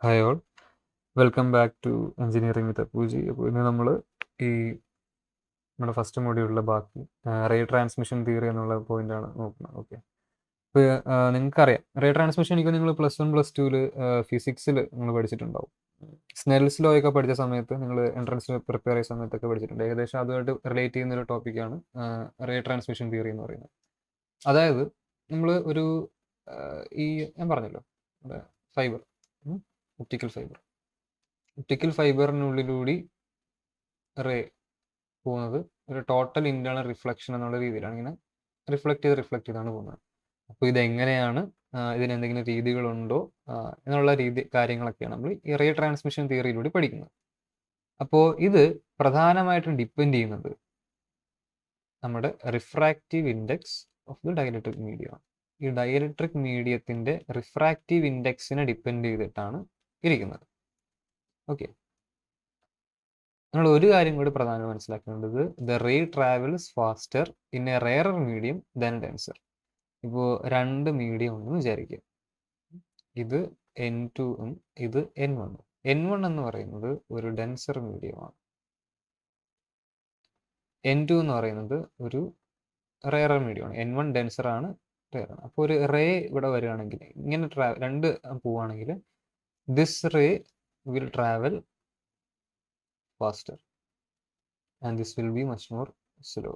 Hi all, welcome back to engineering with Appuji. അപ്പോൾ ഇന്ന് നമ്മൾ ഈ നമ്മുടെ ഫസ്റ്റ് മൊഡ്യൂളിലെ ബാക്കി റേ ട്രാൻസ്മിഷൻ തിയറി എന്നുള്ള പോയിന്റാണ് നോക്കുന്നത്. ഓക്കെ, ഇപ്പോൾ നിങ്ങൾക്കറിയാം റേ ട്രാൻസ്മിഷൻ എനിക്ക് നിങ്ങൾ +1 +2 ഫിസിക്സിൽ നിങ്ങൾ പഠിച്ചിട്ടുണ്ടാവും. സ്നെൽസ് ലോ ഒക്കെ പഠിച്ച സമയത്ത് നിങ്ങൾ എൻട്രൻസിന് പ്രിപ്പയർ ചെയ്യുന്ന സമയത്തൊക്കെ പഠിച്ചിട്ടുണ്ട്. ഏകദേശം അതുമായിട്ട് റിലേറ്റ് ചെയ്യുന്ന ഒരു ടോപ്പിക്കാണ് റേ ട്രാൻസ്മിഷൻ തിയറി എന്ന് പറയുന്നത്. അതായത് നമ്മൾ ഒരു ഈ ഞാൻ പറഞ്ഞല്ലോ ഫൈബർ, ഒപ്റ്റിക്കൽ ഫൈബറിനുള്ളിലൂടെ റേ പോകുന്നത് ഒരു ടോട്ടൽ ഇന്റേണൽ റിഫ്ലക്ഷൻ എന്നുള്ള രീതിയിലാണ്. ഇങ്ങനെ റിഫ്ലക്ട് ചെയ്താണ് പോകുന്നത്. അപ്പോൾ ഇതെങ്ങനെയാണ്, ഇതിന് എന്തെങ്കിലും രീതികളുണ്ടോ എന്നുള്ള കാര്യങ്ങളൊക്കെയാണ് നമ്മൾ ഈ റേ ട്രാൻസ്മിഷൻ തിയറിയിലൂടെ പഠിക്കുന്നത്. അപ്പോൾ ഇത് പ്രധാനമായിട്ടും ഡിപ്പെൻഡ് ചെയ്യുന്നത് നമ്മുടെ refractive index of the dielectric medium. ഈ ഡയലക്ട്രിക് മീഡിയത്തിന്റെ റിഫ്രാക്റ്റീവ് ഇൻഡെക്സിനെ ഡിപ്പെൻഡ് ചെയ്തിട്ടാണ് ഇരിക്കുന്നത്. ഓക്കെ, നമ്മൾ ഒരു കാര്യം കൂടി പ്രധാനം മനസ്സിലാക്കേണ്ടത്, the ray travels faster in a rarer medium than denser. ഇപ്പോൾ രണ്ട് മീഡിയം ഉണ്ടെന്ന് വിചാരിക്കുക. ഇത് N2 ഇത് N1. N1 എന്ന് പറയുന്നത് ഒരു ഡെൻസർ മീഡിയമാണ്. N2 എന്ന് പറയുന്നത് ഒരു റെയറർ മീഡിയമാണ്. N1 ഡെൻസർ ആണ്, റെയർ ആണ്. അപ്പോൾ ഒരു റേ ഇവിടെ വരികയാണെങ്കിൽ, ഇങ്ങനെ രണ്ട് പോവുകയാണെങ്കിൽ this ray will travel faster and this will be much more slow.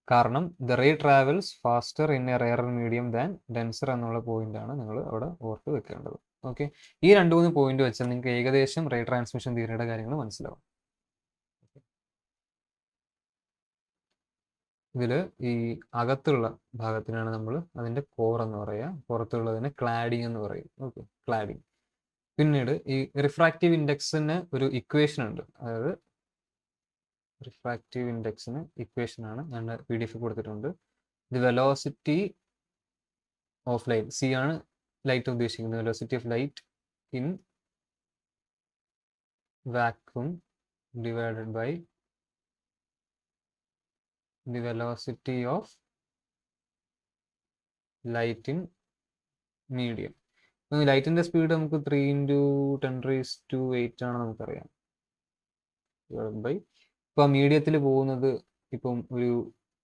കാരണം the ray travels faster in a rare medium than denser എന്നുള്ള പോയിന്റാണ് നിങ്ങൾ അവിടെ ഓർത്ത് വെക്കേണ്ടത്. ഓക്കെ, ഈ 2-3 പോയിന്റ് വെച്ചാൽ നിങ്ങൾക്ക് ഏകദേശം റേ ട്രാൻസ്മിഷൻ തിയറിയുടെ കാര്യങ്ങൾ മനസ്സിലാവും. ഇതിൽ ഈ അകത്തുള്ള ഭാഗത്തിനാണ് നമ്മൾ അതിൻ്റെ കോർ എന്ന് പറയുക, പുറത്തുള്ളതിന് ക്ലാഡിങ് എന്ന് പറയും. Okay, cladding. പിന്നീട് ഈ റിഫ്രാക്റ്റീവ് ഇൻഡെക്സിന് ഒരു ഇക്വേഷൻ ഉണ്ട്. അതായത് റിഫ്രാക്റ്റീവ് ഇൻഡെക്സിന് ഇക്വേഷൻ ആണ്, ഞാൻ PDF കൊടുത്തിട്ടുണ്ട്. The velocity of light, C ആണ് ലൈറ്റ് ഉദ്ദേശിക്കുന്നത്, velocity of light in vacuum divided by the velocity of light in medium. ലൈറ്റിന്റെ സ്പീഡ് നമുക്ക് 3 × 10⁸ ആണ് നമുക്കറിയാം. ബൈ ഇപ്പോൾ മീഡിയത്തിൽ പോകുന്നത് ഇപ്പം ഒരു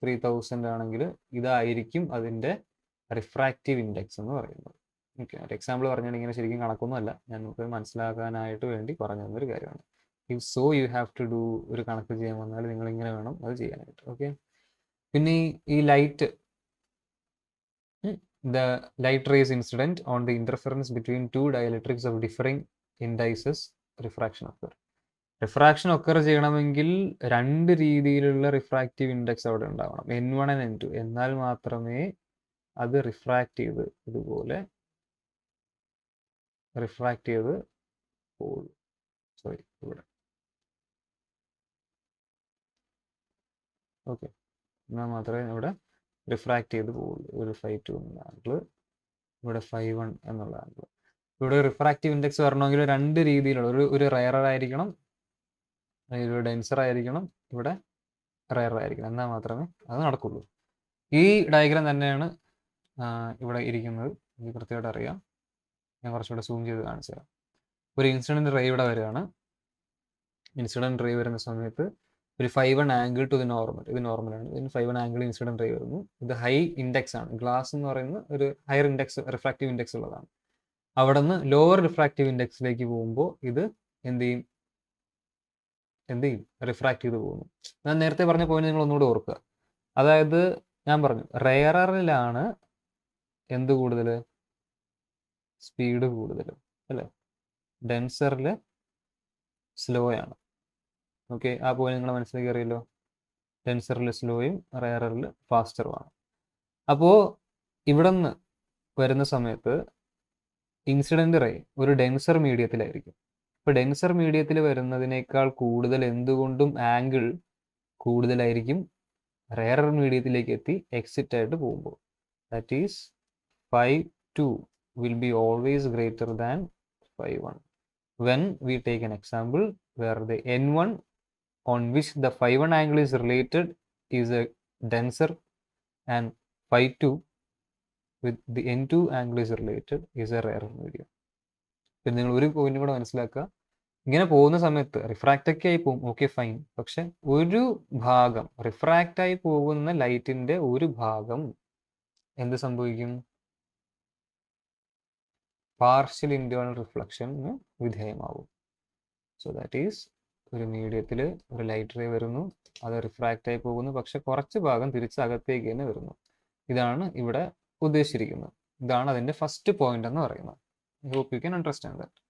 3000 ആണെങ്കിൽ ഇതായിരിക്കും അതിൻ്റെ റിഫ്രാക്റ്റീവ് ഇൻഡെക്സ് എന്ന് പറയുന്നത്. ഓക്കെ, ഒരു എക്സാമ്പിൾ പറഞ്ഞാൽ ഇങ്ങനെ ശരിക്കും കണക്കൊന്നുമല്ല, ഞാൻ നമുക്ക് മനസ്സിലാക്കാനായിട്ട് വേണ്ടി പറഞ്ഞു തന്നൊരു കാര്യമാണ്. So you have to do, ഒരു കണക്ക് ചെയ്യാൻ വന്നാൽ നിങ്ങൾ ഇങ്ങനെ വേണം അത് ചെയ്യാനായിട്ട്. ഓക്കെ, പിന്നെ ഈ light, the light rays incident on the interference between two dielectrics of differing indices refraction occur. Refraction occur ചെയ്യണമെങ്കിൽ രണ്ട് രീതിയിലുള്ള റിഫ്രാക്റ്റീവ് ഇൻഡെക്സ് അവിടെ ഉണ്ടാവണം, N1 and N2. എന്നാൽ മാത്രമേ അത് റിഫ്രാക്റ്റ് ചെയ്ത് ഇതുപോലെ റിഫ്രാക്റ്റ് ചെയ്ത് പോകുള്ളൂ. സോറി, ഇവിടെ. ഓക്കെ, എന്നാൽ മാത്രമേ ഇവിടെ റിഫ്രാക്റ്റ് ചെയ്ത് പോകുള്ളൂ. ഒരു 5.2 എന്നുള്ള ആംഗിൾ, ഇവിടെ 5.1 എന്നുള്ള ആംഗിൾ. ഇവിടെ റിഫ്രാക്റ്റീവ് ഇൻഡെക്സ് വരണമെങ്കിൽ രണ്ട് രീതിയിലുള്ള ഒരു റയറർ ആയിരിക്കണം, ഒരു ഡെൻസർ ആയിരിക്കണം, ഇവിടെ റയറർ ആയിരിക്കണം. എന്നാൽ മാത്രമേ അത് നടക്കുള്ളൂ. ഈ ഡയഗ്രാം തന്നെയാണ് ഇവിടെ ഇരിക്കുന്നത്. ഇത് കൃത്യമായിട്ട് അറിയാം. ഞാൻ കുറച്ചുകൂടെ സൂം ചെയ്ത് കാണിച്ചു തരാം. ഒരു ഇൻസിഡൻറ്റ് റേ ഇവിടെ വരികയാണ്. ഇൻസിഡൻറ്റ് റേ വരുന്ന സമയത്ത് ഒരു 5.1 ആംഗിൾ ടു ദി നോർമൽ, ഇത് നോർമലാണ്. ഇതിന് 5.1 ആംഗിൾ ഇൻസിഡൻറ്റ് റേ വരുന്നു. ഇത് ഹൈ ഇൻഡെക്സ് ആണ്. ഗ്ലാസ് എന്ന് പറയുന്ന ഒരു ഹയർ ഇൻഡെക്സ്, റിഫ്രാക്റ്റീവ് ഇൻഡെക്സ് ഉള്ളതാണ്. അവിടെ നിന്ന് ലോവർ റിഫ്രാക്റ്റീവ് ഇൻഡെക്സിലേക്ക് പോകുമ്പോൾ ഇത് എന്ത് ചെയ്യും, റിഫ്രാക്റ്റ് ചെയ്ത് പോകുന്നു. ഞാൻ നേരത്തെ പറഞ്ഞ പോയിന്റ് നിങ്ങൾ ഒന്നുകൂടി ഓർക്കുക. അതായത് ഞാൻ പറഞ്ഞു റെയറിലാണ് എന്ത് കൂടുതൽ, സ്പീഡ് കൂടുതൽ അല്ലേ, ഡെൻസറിൽ സ്ലോ ആണ്. ഓക്കെ, ആ പോയിന്റ് നിങ്ങൾ മനസ്സിലേക്ക് അറിയല്ലോ. ഡെൻസറിൽ സ്ലോയും റെയറിൽ ഫാസ്റ്ററുമാണ്. അപ്പോൾ ഇവിടെ നിന്ന് വരുന്ന സമയത്ത് ഇൻസിഡൻറ്റ് റേ ഒരു ഡെൻസർ മീഡിയത്തിലായിരിക്കും. ഇപ്പോൾ ഡെൻസർ മീഡിയത്തിൽ വരുന്നതിനേക്കാൾ കൂടുതൽ എന്തുകൊണ്ടും ആംഗിൾ കൂടുതലായിരിക്കും റെയറർ മീഡിയത്തിലേക്ക് എത്തി എക്സിറ്റ് ആയിട്ട് പോകുമ്പോൾ. That is 5.2 will be always greater than 5.1 when we take an example where the N1 on which the 5.1 angle is related is a denser and 5.2 with the N2 angle is related is a rarer medium. പിന്നെ നിങ്ങൾ ഒരു point കൂടെ മനസ്സിലാക്കുക, ഇങ്ങനെ പോകുന്ന സമയത്ത് റിഫ്രാക്റ്റൊക്കെ ആയി പോകും, ഓക്കെ ഫൈൻ. പക്ഷെ ഒരു ഭാഗം റിഫ്രാക്റ്റ് ആയി പോകുന്ന ലൈറ്റിന്റെ ഒരു ഭാഗം എന്ത് സംഭവിക്കും? പാർഷ്യൽ ഇന്റേണൽ റിഫ്ലക്ഷന് വിധേയമാവും. സോ ദാറ്റ് ഈസ്, ഒരു മീഡിയത്തിൽ ഒരു ലൈറ്റ് റേ വരുന്നു, അത് റിഫ്രാക്റ്റ് ആയി പോകുന്നു, പക്ഷെ കുറച്ച് ഭാഗം തിരിച്ച് അകത്തേക്ക് തന്നെ വരുന്നു. ഇതാണ് ഇവിടെ ഉദ്ദേശിച്ചിരിക്കുന്നത്. ഇതാണ് അതിന്റെ ഫസ്റ്റ് പോയിന്റ് എന്ന് പറയുന്നത്. I hope you can understand that.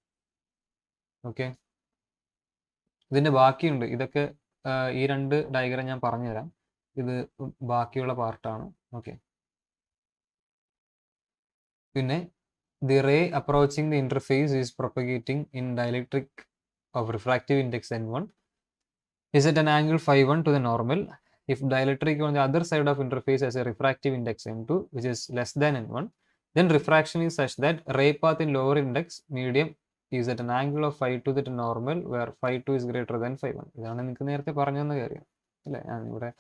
Okay, ഇതിന്റെ ബാക്കിയുണ്ട്. ഇതൊക്കെ ഈ രണ്ട് ഡയഗ്രാം ഞാൻ പറഞ്ഞുതരാം, ഇത് ബാക്കിയുള്ള പാർട്ടാണ്. ഓക്കെ, പിന്നെ the ray approaching the interface is propagating in dielectric of refractive index n1 is at an angle phi1 to the normal. If dielectric on the other side of interface has a refractive index n2 which is less than n1, then refraction is such that ray path in lower index medium is at an angle of phi2 to the normal where phi2 is greater than phi1. ഇതാണ് നിങ്ങൾക്ക് നേരത്തെ പറഞ്ഞു തന്ന കാര്യം അല്ലേ? ഞാനിവിടെ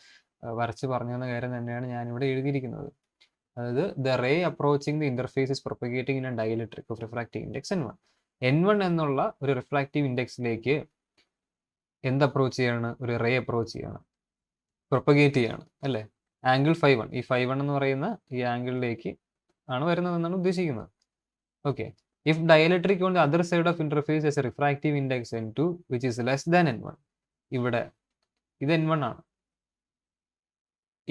വരച്ച് പറഞ്ഞു തന്ന കാര്യം തന്നെയാണ് ഞാനിവിടെ എഴുതിയിരിക്കുന്നത്. അതായത് the ray approaching the interface is propagating in a dielectric of refractive index n1. n1 എന്നുള്ള ഒരു റിഫ്രാക്റ്റീവ് ഇൻഡെക്സിലേക്ക് എന്ത് അപ്രോച്ച് ചെയ്യാണ്? ഒരു റേ അപ്രോച്ച് ചെയ്യാണ്, പ്രൊപ്പഗേറ്റ് ചെയ്യാണ് അല്ലേ? ആംഗിൾ 5-1, ഈ 5-1 എന്ന് പറയുന്ന ഈ ആംഗിളിലേക്ക് ആണ് വരുന്നതെന്നാണ് ഉദ്ദേശിക്കുന്നത്. Okay, if dielectric on the other side of interface has a refractive index n2 which is less than n1, ഇവിടെ ഇത് n1 ആണ്.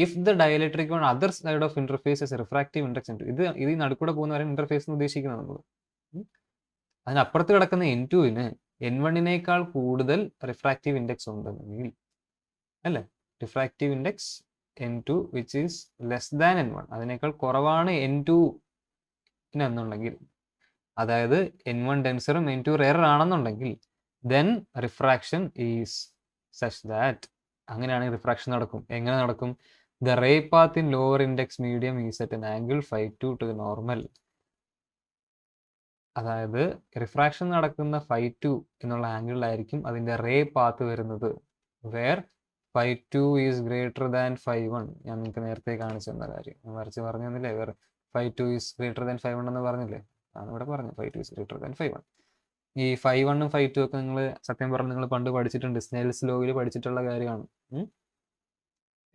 If the dielectric on other side of interface has a refractive index n2, ഇത് നടുക്കൂടെ പോകുന്നവരെ interface എന്ന് ഉദ്ദേശിക്കുന്നത് നമ്മൾ. അതിനപ്പുറത്ത് കിടക്കുന്ന n2-ന് n1-നേക്കാൾ കൂടുതൽ റിഫ്രാക്റ്റീവ് ഇൻഡെക്സ് ഉണ്ടെങ്കിൽ അല്ലേ, refractive index n2 which is less than n1, അതിനേക്കാൾ കുറവാണ് n2 എന്നുണ്ടെങ്കിൽ, അതായത് n1 ഡെൻസറും n2 റെയർ ആണെന്നുണ്ടെങ്കിൽ, then refraction is such that, അങ്ങനെയാണെങ്കിൽ റിഫ്രാക്ഷൻ നടക്കും. എങ്ങനെ നടക്കും? The ray path in lower index medium is at an angle phi2 to the normal. അതായത് റിഫ്രാക്ഷൻ നടക്കുന്ന phi2 എന്നുള്ള ആംഗിളിലായിരിക്കും അതിന്റെ റേ പാത്ത് വരുന്നത്, where phi2 is greater than phi1. ഞാൻ നിങ്ങൾക്ക് നേരത്തെ കാണിച്ചു തന്ന കാര്യം ഞാൻ വരച്ച് പറഞ്ഞു തന്നില്ലേ? Where phi2 is greater than phi1 എന്ന് പറഞ്ഞില്ലേ? ആണ് ഇവിടെ പറഞ്ഞു, phi2 is greater than phi1. ഈ 5-1 5-2 ഒക്കെ നിങ്ങൾ സത്യം പറഞ്ഞ് നിങ്ങൾ പണ്ട് പഠിച്ചിട്ടുണ്ട്, സ്നെൽസ് ലോയിൽ പഠിച്ചിട്ടുള്ള കാര്യമാണ്.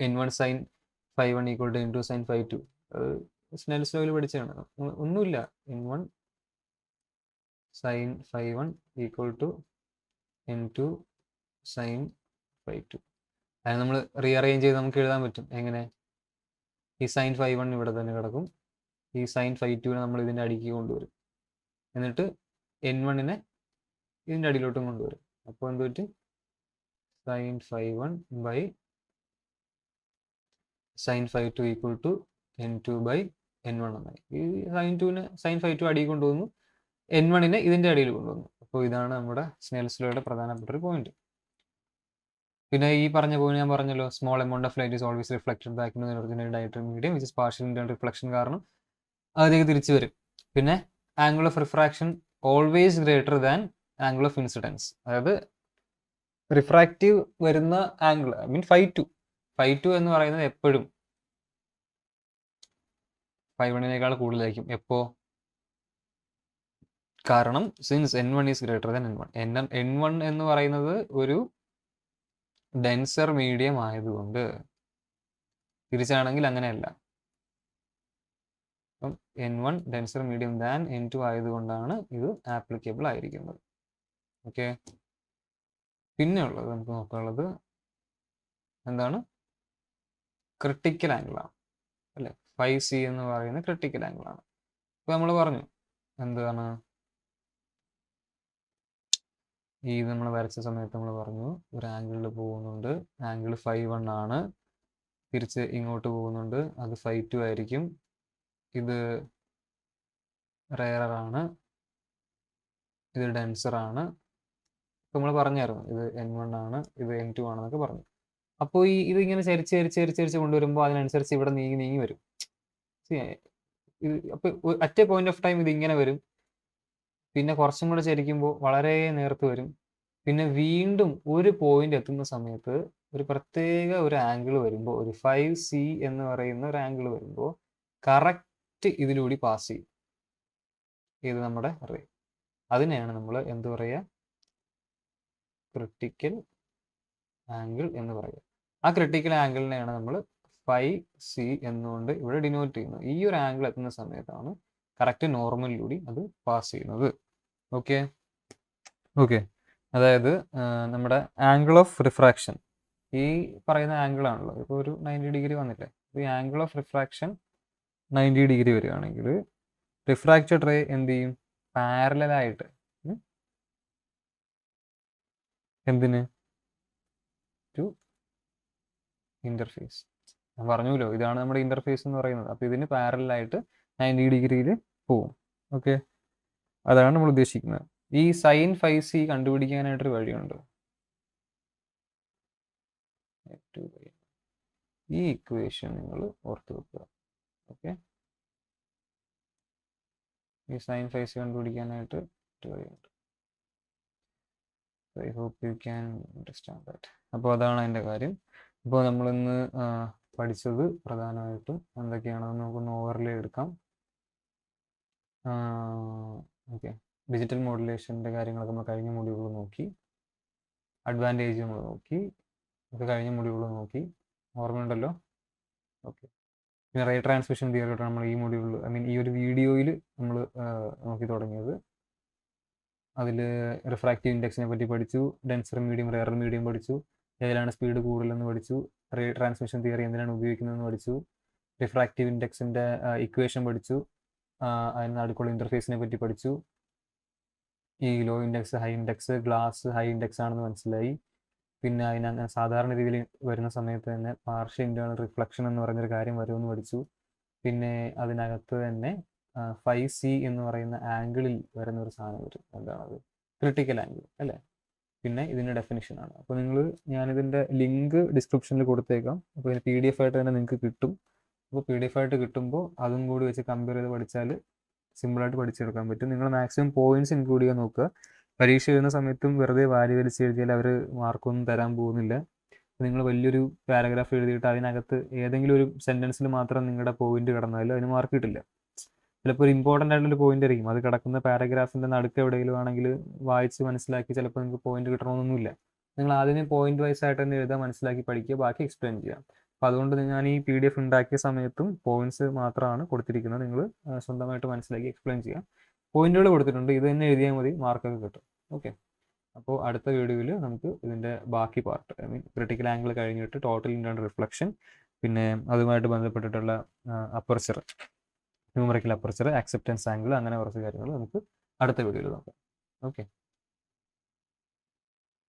n1 sin phi1 equal to n2 sin phi2, Snell's ലോയിൽ പഠിച്ചതാണ്. ഒന്നുമില്ല, n1 sin phi1 equal to n2 sin phi2. അത് നമ്മൾ റീഅറേഞ്ച് ചെയ്ത് നമുക്ക് എഴുതാൻ പറ്റും. എങ്ങനെ? ഈ sin phi1 ഇവിടെ തന്നെ കിടക്കും, ഈ sin phi2 നമ്മൾ ഇതിൻ്റെ അടിക്ക് കൊണ്ടുവരും, എന്നിട്ട് n1-നെ ഇതിൻ്റെ അടിയിലോട്ടും കൊണ്ടുവരും. അപ്പോൾ എന്ത് പറ്റും? sin phi1 by sin phi2 equal to n2 by n1 എന്നായി. ഈ sin phi2 അടിയിൽ കൊണ്ടുവന്നു, n1-നെ ഇതിൻ്റെ അടിയിൽ കൊണ്ടുവന്നു. അപ്പോൾ ഇതാണ് നമ്മുടെ സ്നെൽസ് ലോയുടെ പ്രധാനപ്പെട്ട ഒരു പോയിന്റ്. പിന്നെ ഈ പറഞ്ഞ പോയിന്റ് ഞാൻ പറഞ്ഞല്ലോ, small amount of light is always reflected back in the original dielectric medium which is partial internal reflection കാരണം അതിലേക്ക് തിരിച്ചു വരും. പിന്നെ angle of refraction always greater than angle of incidence, അതായത് റിഫ്രാക്റ്റീവ് വരുന്ന ആംഗിൾ ഐ മീൻ phi2 എന്ന് പറയുന്നത് എപ്പോഴും phi1-നേക്കാൾ കൂടുതലായിരിക്കും. എപ്പോ? കാരണം since n1 is greater than n1. n1 എന്ന് പറയുന്നത് ഒരു ഡെൻസർ മീഡിയം ആയതുകൊണ്ട്, തിരിച്ചാണെങ്കിൽ അങ്ങനെയല്ല. അപ്പം n1 denser medium than n2 ആയതുകൊണ്ടാണ് ഇത് ആപ്ലിക്കബിൾ ആയിരിക്കുന്നത്. ഓക്കെ, പിന്നെ ഉള്ളത് നമുക്ക് നോക്കാനുള്ളത് എന്താണ്? ക്രിട്ടിക്കൽ ആംഗിളാണ് അല്ലേ? phi c എന്ന് പറയുന്ന ക്രിട്ടിക്കൽ ആംഗിളാണ്. ഇപ്പൊ നമ്മൾ പറഞ്ഞു എന്താണ്, ഈ നമ്മൾ വരച്ച സമയത്ത് നമ്മൾ പറഞ്ഞു ഒരു ആംഗിളിൽ പോകുന്നുണ്ട്, ആംഗിൾ 5-1 ആണ്, തിരിച്ച് ഇങ്ങോട്ട് പോകുന്നുണ്ട്, അത് 5-2 ആയിരിക്കും, ഇത് റെയർ ആണ്, ഇത് ഡെൻസർ ആണ്. ഇപ്പം നമ്മൾ പറഞ്ഞായിരുന്നു ഇത് n1 ആണ്, ഇത് n2 ആണെന്നൊക്കെ പറഞ്ഞു. അപ്പോൾ ഇത് ഇങ്ങനെ ചരിച്ച് കൊണ്ടുവരുമ്പോൾ അതിനനുസരിച്ച് ഇവിടെ നീങ്ങി വരും. അപ്പോൾ at A point of time ഇത് ഇങ്ങനെ വരും, പിന്നെ കുറച്ചും കൂടെ ചരിക്കുമ്പോൾ വളരെ നേർത്ത് വരും, പിന്നെ വീണ്ടും ഒരു പോയിന്റ് എത്തുന്ന സമയത്ത് ഒരു പ്രത്യേക ഒരു ആംഗിൾ വരുമ്പോൾ, ഒരു 5C എന്ന് പറയുന്ന ഒരു ആംഗിൾ വരുമ്പോൾ കറക്റ്റ് ഇതിലൂടെ പാസ് ചെയ്യും. ഇത് നമ്മുടെ റേ. അതിനെയാണ് നമ്മൾ എന്ത് പറയുക, ക്രിട്ടിക്കൽ ആംഗിൾ എന്ന് പറയുക. ആ ക്രിട്ടിക്കൽ ആംഗിളിനെയാണ് നമ്മൾ 5C എന്നുകൊണ്ട് ഇവിടെ ഡിനോട്ട് ചെയ്യുന്നത്. ഈ ഒരു ആംഗിൾ എത്തുന്ന സമയത്താണ് കറക്റ്റ് നോർമലിലൂടെ അത് പാസ് ചെയ്യുന്നത്. ഓക്കെ ഓക്കെ അതായത് നമ്മുടെ ആംഗിൾ ഓഫ് റിഫ്രാക്ഷൻ ഈ പറയുന്ന ആംഗിൾ ആണല്ലോ. ഇപ്പോൾ ഒരു 90 ഡിഗ്രി വന്നില്ലേ. ഈ ആംഗിൾ ഓഫ് റിഫ്രാക്ഷൻ 90 ഡിഗ്രി വരികയാണെങ്കിൽ റിഫ്രാക്റ്റഡ് റേ എന്ത് ചെയ്യും, പാരലായിട്ട് എന്തിന്, ടു ഇന്റർഫേസ്. ഞാൻ പറഞ്ഞല്ലോ ഇതാണ് നമ്മുടെ ഇന്റർഫേസ് എന്ന് പറയുന്നത്. അപ്പോൾ ഇതിന് പാരലായിട്ട് 90 ഡിഗ്രിയിൽ പോവും. ഓക്കെ, അതാണ് നമ്മൾ ഉദ്ദേശിക്കുന്നത്. ഈ sin 5C കണ്ടുപിടിക്കാനായിട്ടൊരു വഴിയുണ്ട്. ഈ ഇക്വേഷൻ നിങ്ങൾ ഓർത്ത് വെക്കുക. ഓക്കെ, ഈ sin 5C കണ്ടുപിടിക്കാനായിട്ട് ഒരു വഴിയുണ്ട്. I hope you can understand that. അപ്പോൾ അതാണ് അതിൻ്റെ കാര്യം. അപ്പോൾ നമ്മളിന്ന് പഠിച്ചത് പ്രധാനമായിട്ടും എന്തൊക്കെയാണെന്ന് നമുക്കൊന്ന് ഓവർലേ എടുക്കാം. ഓക്കെ, ഡിജിറ്റൽ മോഡുലേഷൻ്റെ കാര്യങ്ങളൊക്കെ നമ്മൾ കഴിഞ്ഞ മൊഡ്യൂൾ നോക്കി, അഡ്വാൻറ്റേജ് നമ്മൾ നോക്കി, ഇത് കഴിഞ്ഞ മൊഡ്യൂൾ നോക്കി, ഓർമ്മയുണ്ടല്ലോ. ഓക്കെ, പിന്നെ റേ ട്രാൻസ്മിഷൻ തിയറിയോട്ട് നമ്മൾ ഈ മൊഡ്യൂളിൽ ഈ ഒരു വീഡിയോയിൽ നമ്മൾ നോക്കി തുടങ്ങിയത്. അതിൽ റിഫ്രാക്റ്റീവ് ഇൻഡെക്സിനെ പറ്റി പഠിച്ചു, ഡെൻസർ മീഡിയം റെയർ മീഡിയം പഠിച്ചു, ഏതിലാണ് സ്പീഡ് കൂടുതലെന്ന് പഠിച്ചു, റേ ട്രാൻസ്മിഷൻ തിയറി എന്തിനാണ് ഉപയോഗിക്കുന്നതെന്ന് പഠിച്ചു, റിഫ്രാക്റ്റീവ് ഇൻഡെക്സിൻ്റെ ഇക്വേഷൻ പഠിച്ചു, അതിന് നടുക്കുള്ള ഇൻ്റർഫേസിനെ പറ്റി പഠിച്ചു. ഈ low index, high index, glass high index ആണെന്ന് മനസ്സിലായി. പിന്നെ അതിനങ്ങനെ സാധാരണ രീതിയിൽ വരുന്ന സമയത്ത് തന്നെ പാർഷ്യൽ ഇൻറ്റേർണൽ റിഫ്ലക്ഷൻ എന്ന് പറയുന്നൊരു കാര്യം വരുമെന്ന് പഠിച്ചു. പിന്നെ അതിനകത്ത് തന്നെ 5C എന്ന് പറയുന്ന ആംഗിളിൽ വരുന്ന ഒരു സാധനം വരും, എന്താണത്, ക്രിട്ടിക്കൽ ആംഗിൾ അല്ലേ. പിന്നെ ഇതിൻ്റെ ഡെഫിനിഷനാണ്. അപ്പോൾ ഞാനിതിൻ്റെ ലിങ്ക് ഡിസ്ക്രിപ്ഷനിൽ കൊടുത്തേക്കാം. അപ്പോൾ ഇതിന് PDF ആയിട്ട് തന്നെ നിങ്ങൾക്ക് കിട്ടും. അപ്പോൾ PDF ആയിട്ട് കിട്ടുമ്പോൾ അതും കൂടി വെച്ച് കമ്പയർ ചെയ്ത് പഠിച്ചാൽ സിമ്പിളായിട്ട് പഠിച്ചെടുക്കാൻ പറ്റും. നിങ്ങൾ മാക്സിമം പോയിന്റ്സ് ഇൻക്ലൂഡ് ചെയ്യാൻ നോക്കുക. പരീക്ഷ എഴുതുന്ന സമയത്തും വെറുതെ വാരി വലിച്ച് എഴുതിയാൽ അവർ മാർക്കൊന്നും തരാൻ പോകുന്നില്ല. നിങ്ങൾ വലിയൊരു പാരഗ്രാഫ് എഴുതിയിട്ട് അതിനകത്ത് ഏതെങ്കിലും ഒരു സെൻറ്റൻസിൽ മാത്രം നിങ്ങളുടെ പോയിന്റ് കിടന്നാലും അതിന് മാർക്ക് കിട്ടില്ല. ചിലപ്പോൾ ഒരു ഇമ്പോർട്ടൻ്റ് ആയിട്ടുള്ളൊരു പോയിന്റ് ആയിരിക്കും, അത് കിടക്കുന്ന പാരഗ്രാഫിൻ്റെ നടുക്ക് എവിടെയെങ്കിലും ആണെങ്കിൽ വായിച്ച് മനസ്സിലാക്കി ചിലപ്പോൾ നിങ്ങൾക്ക് പോയിന്റ് കിട്ടണമെന്നൊന്നുമില്ല. നിങ്ങൾ ആദ്യമേ പോയിന്റ് വൈസ് ആയിട്ട് തന്നെ എഴുതാൻ മനസ്സിലാക്കി പഠിക്കുക, ബാക്കി എക്സ്പ്ലെയിൻ ചെയ്യാം. അപ്പോൾ അതുകൊണ്ട് ഞാൻ ഈ PDF ഉണ്ടാക്കിയ സമയത്തും പോയിന്റ്സ് മാത്രമാണ് കൊടുത്തിരിക്കുന്നത്. നിങ്ങൾ സ്വന്തമായിട്ട് മനസ്സിലാക്കി എക്സ്പ്ലെയിൻ ചെയ്യാം. പോയിന്റുകൾ കൊടുത്തിട്ടുണ്ട്, ഇത് തന്നെ എഴുതിയാൽ മതി, മാർക്കൊക്കെ കിട്ടും. ഓക്കെ, അപ്പോൾ അടുത്ത വീഡിയോയിൽ നമുക്ക് ഇതിൻ്റെ ബാക്കി പാർട്ട്, ക്രിട്ടിക്കൽ ആംഗിൾ കഴിഞ്ഞിട്ട് ടോട്ടൽ ഇൻറ്റേർണൽ റിഫ്ലക്ഷൻ, പിന്നെ അതുമായിട്ട് ബന്ധപ്പെട്ടിട്ടുള്ള aperture, numerical aperture, acceptance angle, അങ്ങനെ കുറച്ച് കാര്യങ്ങൾ നമുക്ക് അടുത്ത വീഡിയോയിൽ നോക്കാം. ഓക്കെ.